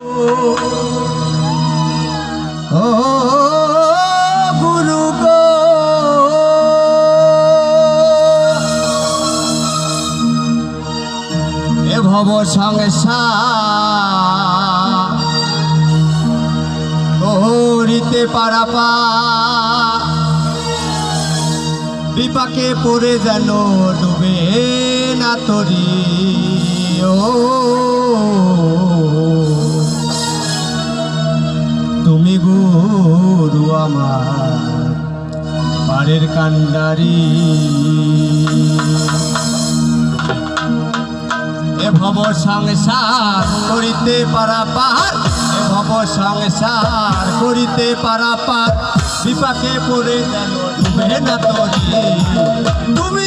ও গুরু গো, এ ভব সংসার করিতে পারাপা, বিপাকে পড়ে যেন ডুবে না তরি। ও তুমি গুরু আমার পারের কান্ডারি, এ ভব সংসার করিতে পারাপার, এ ভব সংসার করিতে পারাপার, বিপাকে পড়ে যেন ডুবে না তরি। তুমি